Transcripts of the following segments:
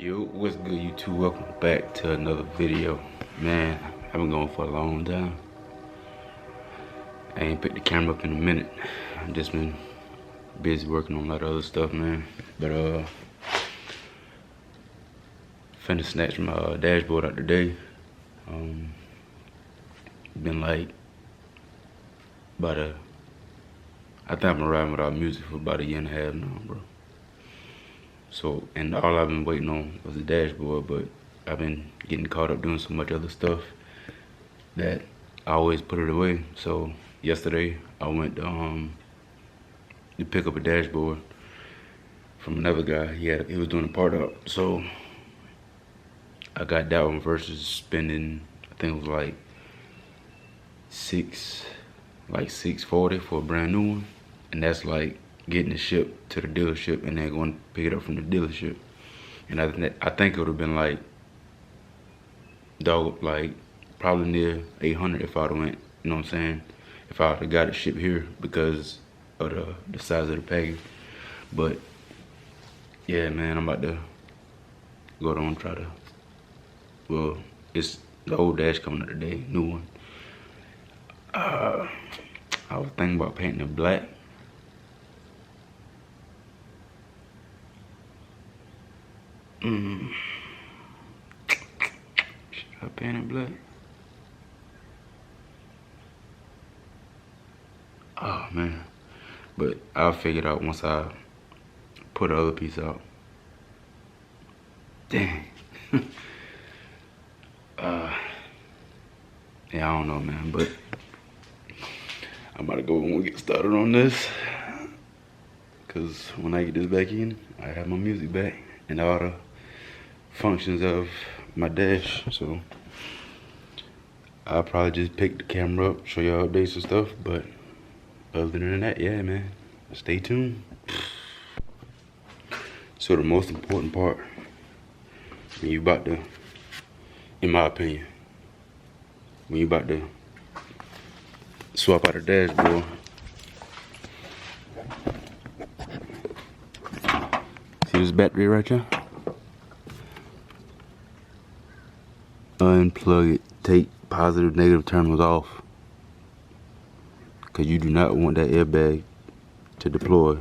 Yo, what's good YouTube? Welcome back to another video. Man, I've been going for a long time. I ain't picked the camera up in a minute. I've just been busy working on a lot of other stuff, man. But finna snatch my dashboard out today. Been like I think I've been riding without music for about a year and a half now, bro. So, and all I've been waiting on was the dashboard, but I've been getting caught up doing so much other stuff that I always put it away. So yesterday I went to pick up a dashboard from another guy. He was doing a part up. So I got that one versus spending, I think it was like $640 for a brand new one, and that's like getting it shipped to the dealership and then going to pick it up from the dealership. And I think it would have been like probably near 800 if I'd have went, you know what I'm saying, if I would have got it shipped here because of the size of the package. But yeah, man, I'm about to go down and try to, well, it's the old dash coming out today, new one. I was thinking about painting it black. Should I paint it black? Oh man, but I'll figure it out once I put the other piece out. Dang. Yeah, I don't know, man, but I'm about to go and get started on this, cause when I get this back in, I have my music back and all the functions of my dash. So I'll probably just pick the camera up, show y'all updates and stuff, but other than that, yeah, man, stay tuned. So the most important part, when you about to, in my opinion, when you about to swap out a dashboard, see this battery right here? Unplug it, take positive, negative terminals off, because you do not want that airbag to deploy.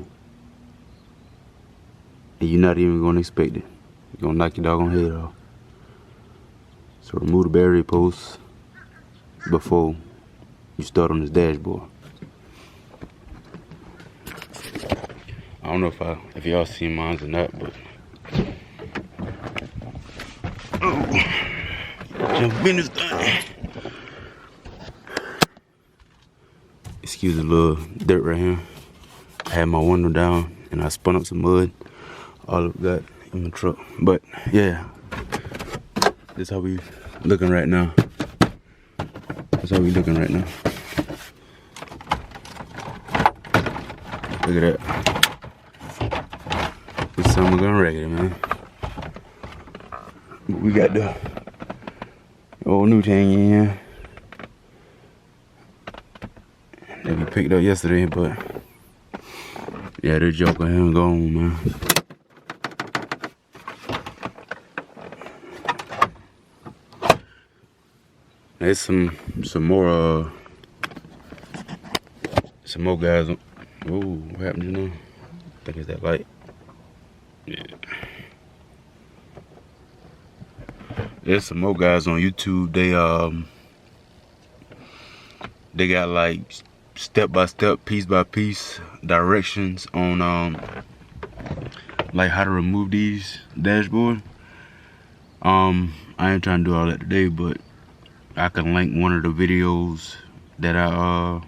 And you're not even gonna expect it. You're gonna knock your doggone head off. So remove the battery post before you start on this dashboard. I don't know if y'all seen mine or not, but business done. Excuse the little dirt right here. I had my window down and I spun up some mud. All of that in the truck. But yeah, this how we looking right now. That's how we looking right now. Look at that. This summer going regular, man. But we got the old new thing in here that we picked up yesterday, but yeah, the joker him gone, man. There's some more guys on. Oh, what happened just now? I think it's that light. Yeah. There's some more guys on YouTube. They got like step by step, piece by piece directions on like how to remove these dashboard. I ain't trying to do all that today, but I can link one of the videos that I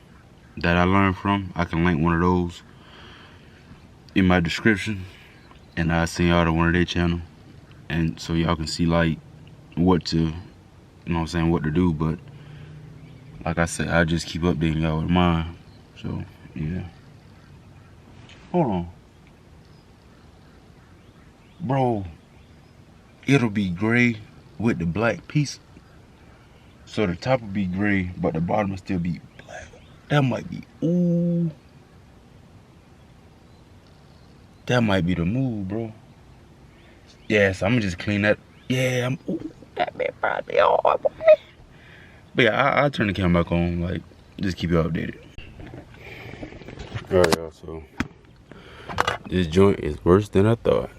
learned from. I can link one of those in my description, and I'll send y'all to one of their channel, and so y'all can see like what to, you know what I'm saying, what to do. But like I said, I just keep updating y'all with mine. So yeah. Hold on, bro. It'll be gray with the black piece. So the top will be gray, but the bottom will still be black. That might be, ooh. That might be the move, bro. yeah, so I'm gonna just clean that. Yeah, that bit probably hard, boy. But yeah, I'll turn the camera back on, like, just keep you updated. Alright, y'all, so this joint is worse than I thought.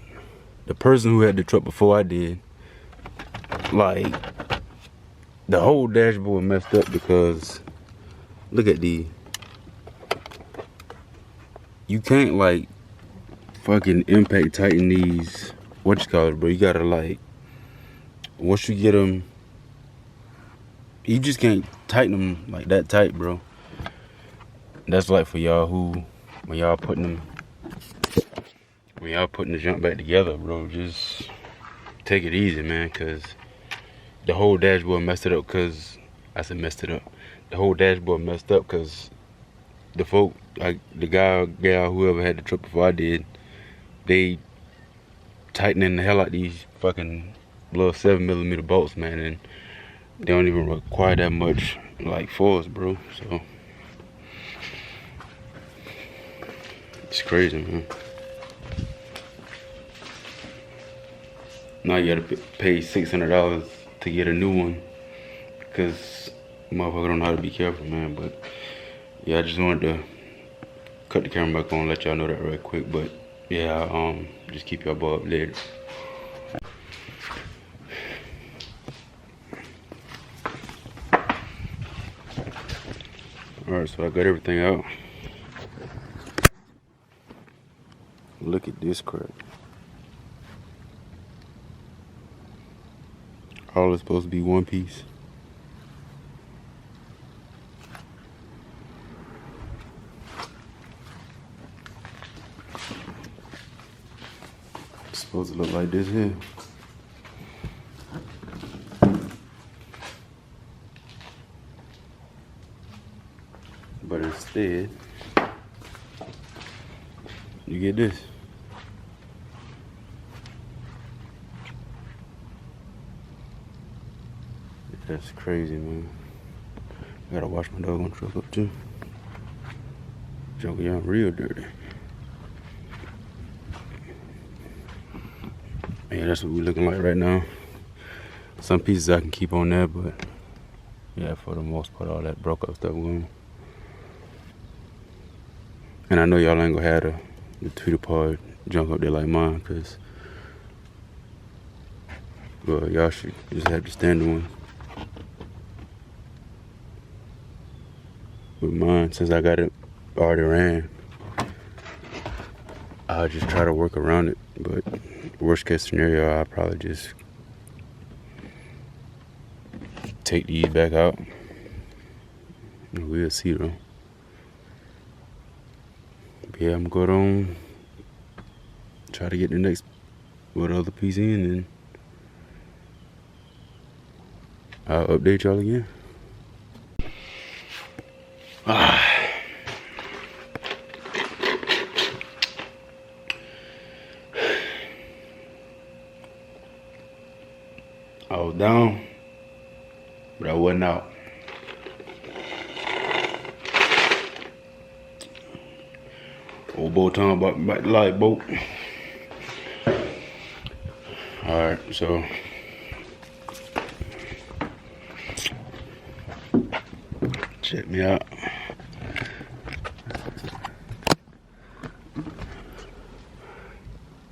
The person who had the truck before I did, like, the whole dashboard messed up because look at these. You can't like fucking impact tighten these, what you call it, bro. You gotta like, once you get them, you just can't tighten them like that tight, bro. That's like for y'all who, when y'all putting the junk back together, bro, just take it easy, man, cause the whole dashboard messed it up. Cause I said messed it up. The whole dashboard messed up cause the folk, like the guy, gal, whoever had the truck before I did, they tightening the hell out these fucking little 7mm bolts, man, and they don't even require that much like force, bro. So it's crazy, man. Now you gotta pay $600 to get a new one because motherfucker don't know how to be careful, man. But yeah, I just wanted to cut the camera back on, let y'all know that right quick. But yeah, just keep y'all boy updated. Alright, so I got everything out. Look at this crap. All is supposed to be one piece. It's supposed to look like this here. But instead, you get this. That's crazy, man. I gotta wash my doggone truck up too. Junk y'all real dirty. Yeah, that's what we're looking like right now. Some pieces I can keep on there, but yeah, for the most part, all that broke up stuff going. And I know y'all ain't gonna have the tweeter part junk up there like mine, cause well, y'all should just have the standard one. With mine, since I got it already ran, I'll just try to work around it. But worst case scenario, I'll probably just take these back out. We'll see though. But yeah, I'm going to try to get the next other piece in, and I'll update y'all again. I was down, but I wasn't out. Old boy talking about the light boat. Alright, so check me out.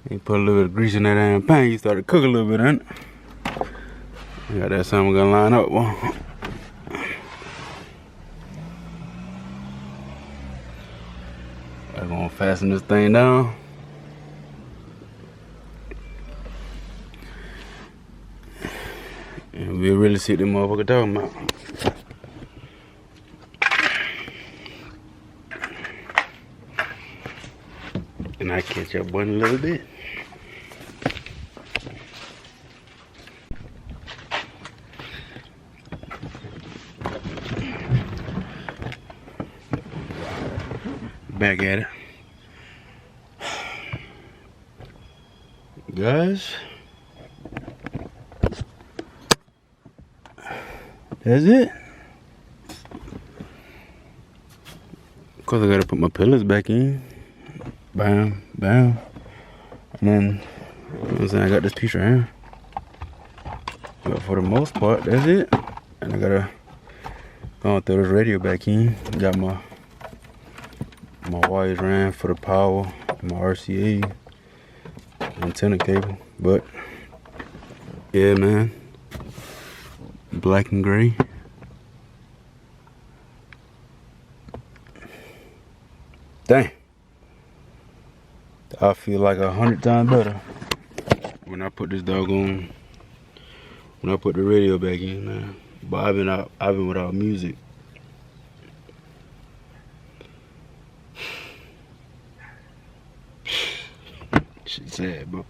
He put a little bit of grease in that damn pan. He started cooking a little bit in it. I got that something gonna line up, boy. I'm gonna fasten this thing down. And we'll really see what them motherfucker talking about. And I catch up one a little bit. Back at it. Guys, that's it. Of course I gotta put my pillars back in. Bam, bam. And then You know what I'm saying? I got this piece right here. But for the most part, that's it. And I gotta go and throw this radio back in. Got my wires ran for the power, my RCA, antenna cable. But yeah, man, black and gray. Dang, I feel like 100 times better when I put this doggone, when I put the radio back in, man. But I've been without music. Shit sad, bro.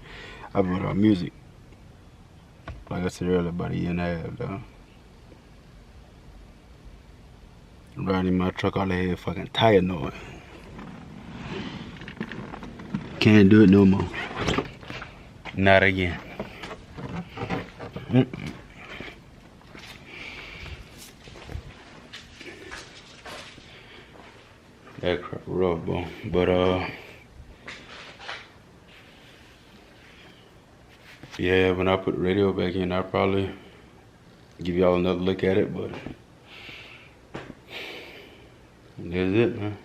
I've been without music. Like I said earlier, about a year and a half, dog. Riding my truck, all I had fucking tire noise. Can't do it no more. Not again. That crap rough, bro. But yeah, when I put the radio back in, I'll probably give y'all another look at it, but that's it, man.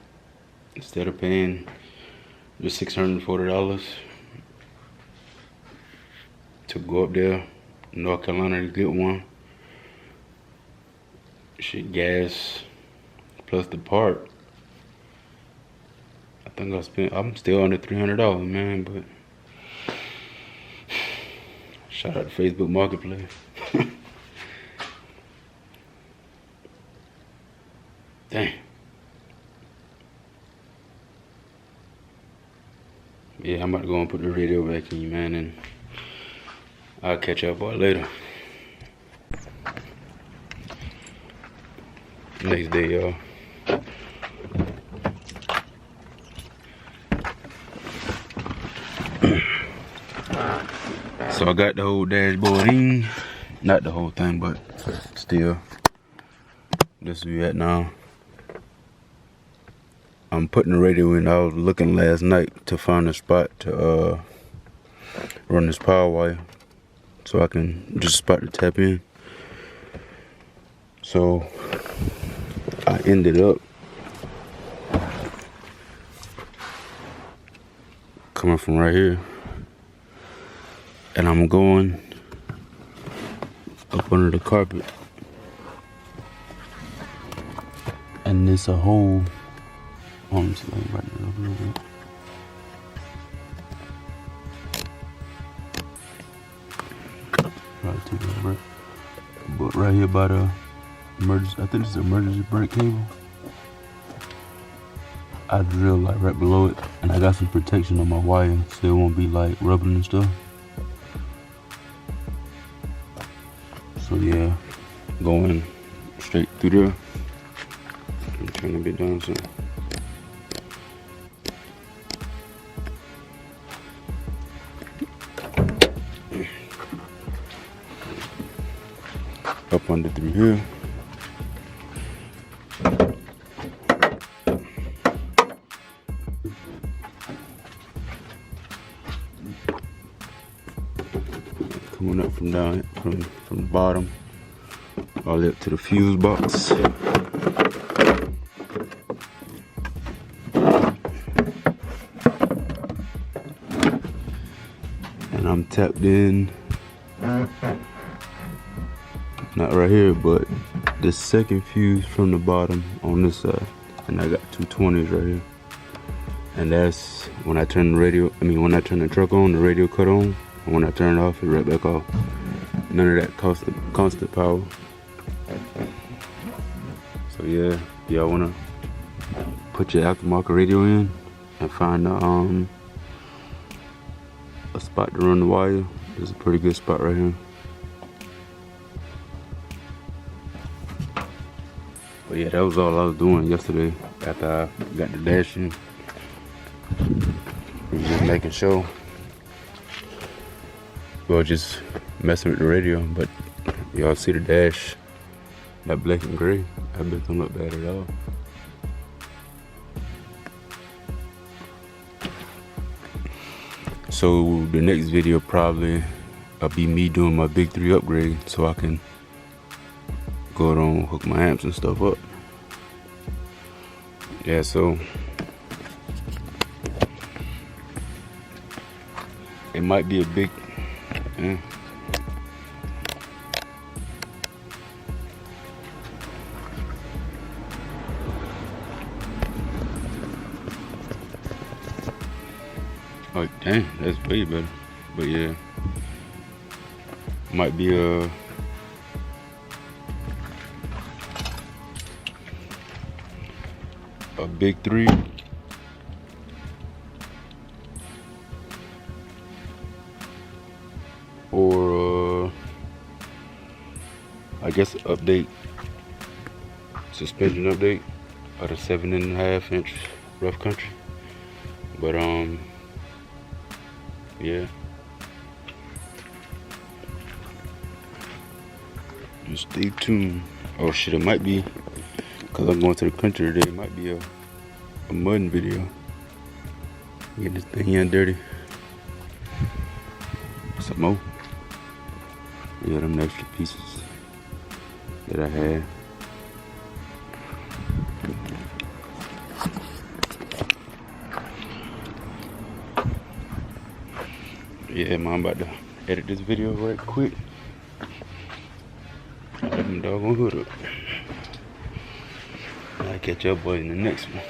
Instead of paying just $640 to go up there, North Carolina, to get one. Shit, gas plus the part. I think I'm still under $300, man, but shout out to Facebook Marketplace. Dang. Yeah, I'm about to go and put the radio back in, man, and I'll catch y'all boy later. Next day, y'all. So I got the whole dashboard in. Not the whole thing, but still. This is where we at now. I'm putting the radio in. I was looking last night to find a spot to run this power wire so I can just spot to tap in. So I ended up coming from right here, and I'm going up under the carpet, and there's a hole. Right there, a little bit. Probably too bad, right? But right here by the emergency, I think this is emergency brake cable. I drilled like right below it, and I got some protection on my wire so it won't be like rubbing and stuff. So yeah, going straight through there. I'm trying to get down some. Up under through here. Coming up from down from the bottom all the way up to the fuse box. And I'm tapped in. Not right here, but the second fuse from the bottom on this side. And I got two 20s right here. And that's when I turn the radio, when I turn the truck on, the radio cut on. And when I turn it off, it's right back off. None of that constant power. So yeah, if y'all wanna put your aftermarket radio in and find a spot to run the wire, there's a pretty good spot right here. But yeah, that was all I was doing yesterday after I got the dash in. We were just making sure. Well, just messing with the radio, but y'all see the dash, that black and gray. That bitch don't look bad at all. So the next video probably be me doing my big 3 upgrade, so I can go on hook my amps and stuff up. Yeah, so it might be a big oh dang, that's way better. But yeah, might be a big 3 or I guess update, suspension update of the 7.5-inch rough country. But yeah, just stay tuned. Oh shit, it might be, cause I'm going to the country today, it might be a mudding video. Get this thing in dirty. Some more. Yeah, them extra pieces that I had. Yeah, man, I'm about to edit this video right quick. Let them doggone hood up. I'll catch y'all boys in the next one.